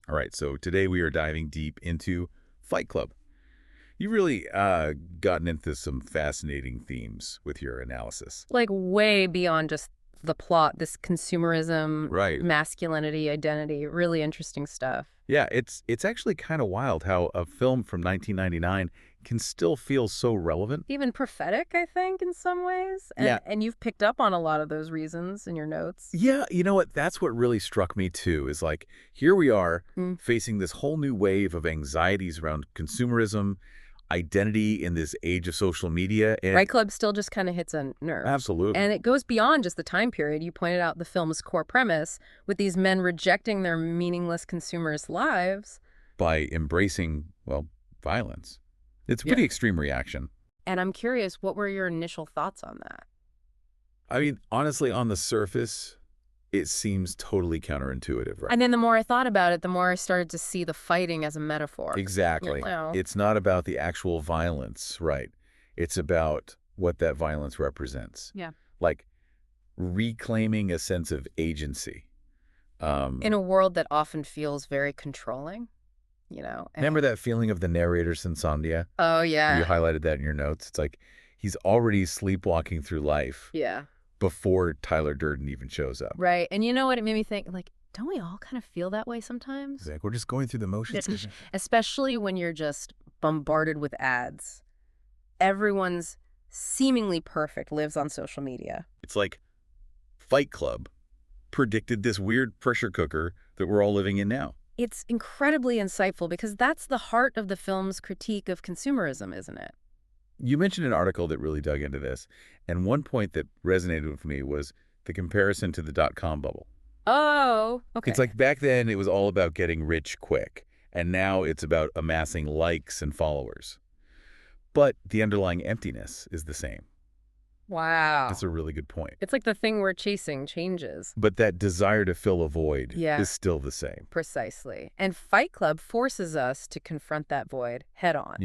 All right, so today we are diving deep into Fight Club. You really gotten into some fascinating themes with your analysis. Like way beyond just the plot, this consumerism, Right. masculinity, identity, really interesting stuff. Yeah, it's actually kind of wild how a film from 1999 can still feel so relevant. Even prophetic, I think, in some ways. Yeah. And you've picked up on a lot of those reasons in your notes. Yeah, you know what? That's what really struck me too, is like, here we are Mm. facing this whole new wave of anxieties around consumerism, identity in this age of social media, and Fight Club still just kind of hits a nerve. absolutely. And it goes beyond just the time period. You pointed out the film's core premise with these men rejecting their meaningless consumers' lives. By embracing, well, violence. It's a Yeah. pretty extreme reaction. And I'm curious, what were your initial thoughts on that? I mean, honestly, on the surface, it seems totally counterintuitive, right? And then the more I thought about it, the more I started to see the fighting as a metaphor. Exactly. Well, It's not about the actual violence, right? It's about what that violence represents. yeah. Like reclaiming a sense of agency. In a world that often feels very controlling, you know. Remember that feeling of the narrator's insomnia? Oh, You yeah. highlighted that in your notes. It's like he's already sleepwalking through life Yeah. before Tyler Durden even shows up. Right. And you know what? It made me think, like, don't we all kind of feel that way sometimes? It's like, we're just going through the motions. Especially when you're just bombarded with ads. Everyone's seemingly perfect lives on social media. It's like Fight Club predicted this weird pressure cooker that we're all living in now. It's incredibly insightful because that's the heart of the film's critique of consumerism, isn't it? You mentioned an article that really dug into this, and one point that resonated with me was the comparison to the dot-com bubble. Oh, okay. It's like back then it was all about getting rich quick, and now it's about amassing likes and followers. But the underlying emptiness is the same. Wow. That's a really good point. It's like the thing we're chasing changes. But that desire to fill a void Yeah. is still the same. Precisely. And Fight Club forces us to confront that void head on.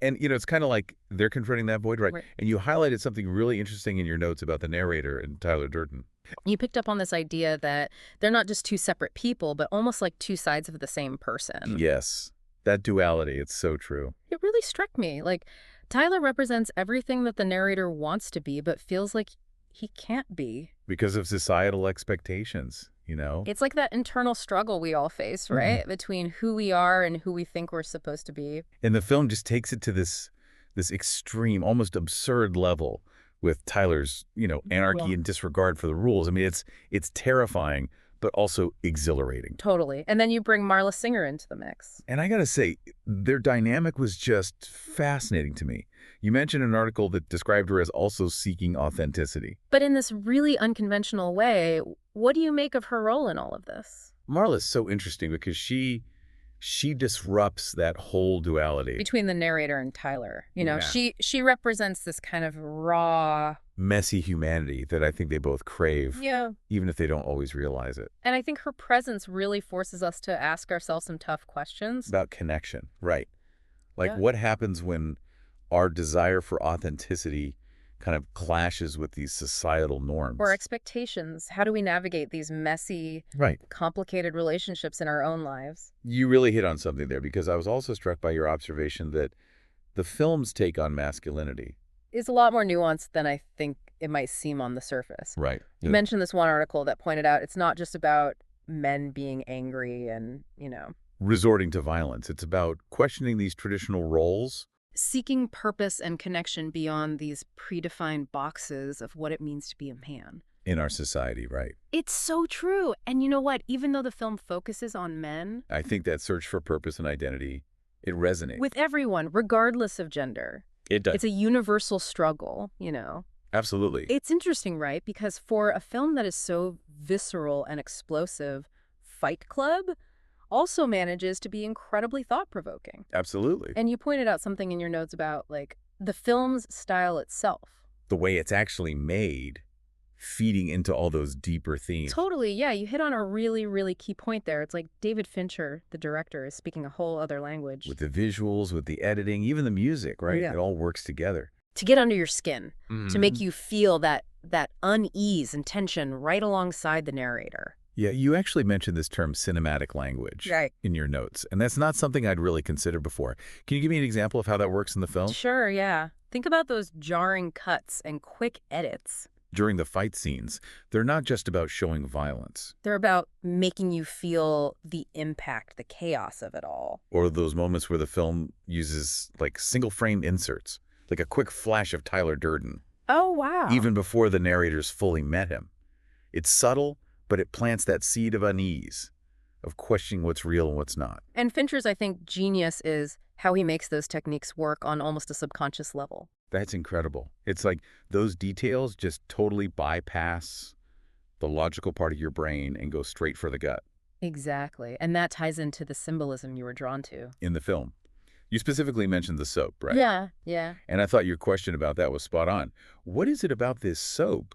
And it's kind of like they're confronting that void, right? Right. And you highlighted something really interesting in your notes about the narrator and Tyler Durden. You picked up on this idea that they're not just two separate people, but almost like two sides of the same person. Yes, that duality, it's so true. It really struck me. Like, Tyler represents everything that the narrator wants to be, but feels like he can't be. Because of societal expectations, It's like that internal struggle we all face, right? Between who we are and who we think we're supposed to be. And the film just takes it to this extreme, almost absurd level with Tyler's, anarchy Well- and disregard for the rules. I mean, it's terrifying, but also exhilarating. Totally. And then you bring Marla Singer into the mix. And I gotta say, their dynamic was just fascinating to me. You mentioned an article that described her as also seeking authenticity. But in this really unconventional way, what do you make of her role in all of this? Marla's so interesting because she disrupts that whole duality. Between the narrator and Tyler. Yeah. She represents this kind of raw... Messy humanity that I think they both crave, Yeah. even if they don't always realize it. And I think her presence really forces us to ask ourselves some tough questions. About connection, right. Like Yeah. what happens when our desire for authenticity kind of clashes with these societal norms? Or expectations. How do we navigate these messy, Right. complicated relationships in our own lives? You really hit on something there because I was also struck by your observation that the film's take on masculinity. It's a lot more nuanced than I think it might seem on the surface. Right. You mentioned this one article that pointed out it's not just about men being angry and, Resorting to violence. It's about questioning these traditional roles. seeking purpose and connection beyond these predefined boxes of what it means to be a man. In our society, right. It's so true. And you know what? Even though the film focuses on men, I think that search for purpose and identity, it resonates. with everyone, regardless of gender, It does. it's a universal struggle, Absolutely. It's interesting, right? Because for a film that is so visceral and explosive, Fight Club also manages to be incredibly thought-provoking. Absolutely. And you pointed out something in your notes about, like, the film's style itself. The way it's actually made, feeding into all those deeper themes. Totally, yeah. You hit on a really, really key point there. It's like David Fincher, the director, is speaking a whole other language. With the visuals, with the editing, even the music, right? Yeah. It all works together. To get under your skin, to make Mhm. you feel that unease and tension right alongside the narrator. Yeah, you actually mentioned this term cinematic language Right. in your notes, and that's not something I'd really considered before. Can you give me an example of how that works in the film? Sure, yeah. Think about those jarring cuts and quick edits. During the fight scenes, they're not just about showing violence, They're about making you feel the impact, the chaos of it all. or those moments where the film uses, like, single-frame inserts, like a quick flash of Tyler Durden, Oh, wow. even before the narrators fully met him. It's subtle, but it plants that seed of unease, of questioning what's real and what's not. And Fincher's, I think, genius is how he makes those techniques work on almost a subconscious level. That's incredible. It's like those details just totally bypass the logical part of your brain and go straight for the gut Exactly. And that ties into the symbolism you were drawn to. in the film. You specifically mentioned the soap, right? Yeah, yeah. And I thought your question about that was spot on. What is it about this soap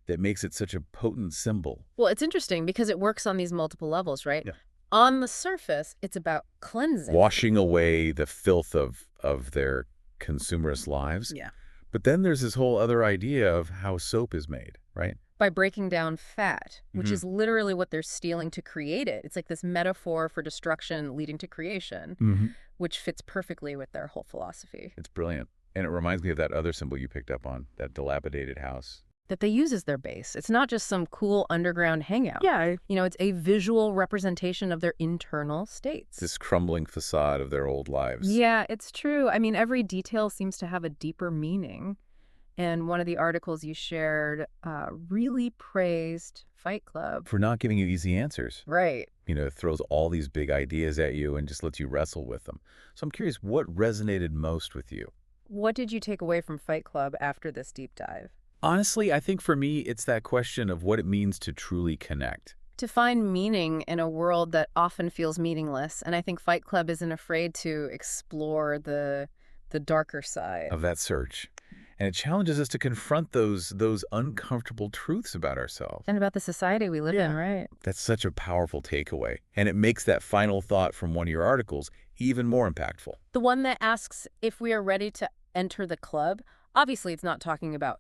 that makes it such a potent symbol? Well, it's interesting because it works on these multiple levels, right? Yeah. On the surface, it's about cleansing. Washing away the filth of their consumerist lives. Yeah. But then there's this whole other idea of how soap is made, right? By breaking down fat, which Mhm. is literally what they're stealing to create it. It's like this metaphor for destruction leading to creation, Mm-hmm. which fits perfectly with their whole philosophy. It's brilliant. And it reminds me of that other symbol you picked up on, that dilapidated house. That they use as their base. It's not just some cool underground hangout. Yeah. You know, it's a visual representation of their internal states. This crumbling facade of their old lives. Yeah, it's true. I mean, every detail seems to have a deeper meaning. And one of the articles you shared really praised Fight Club. For not giving you easy answers. Right. It throws all these big ideas at you and just lets you wrestle with them. So I'm curious, what resonated most with you? What did you take away from Fight Club after this deep dive? Honestly, I think for me, it's that question of what it means to truly connect. To find meaning in a world that often feels meaningless. And I think Fight Club isn't afraid to explore the darker side. Of that search. And it challenges us to confront those uncomfortable truths about ourselves. And about the society we live in, right? That's such a powerful takeaway. And it makes that final thought from one of your articles even more impactful. The one that asks if we are ready to enter the club. Obviously, it's not talking about,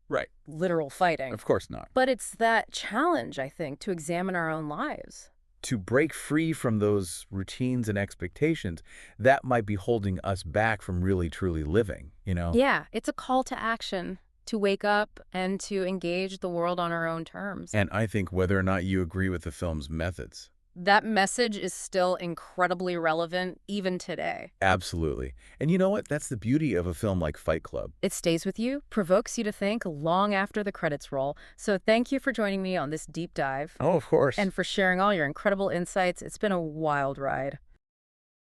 Right. literal fighting. Of course not. But it's that challenge, I think, to examine our own lives. To break free from those routines and expectations, that might be holding us back from really, truly living, Yeah, it's a call to action, to wake up and to engage the world on our own terms. And I think whether or not you agree with the film's methods. That message is still incredibly relevant even today. Absolutely. And you know what? That's the beauty of a film like Fight Club. It stays with you, provokes you to think long after the credits roll. So thank you for joining me on this deep dive Oh, of course. and for sharing all your incredible insights. It's been a wild ride.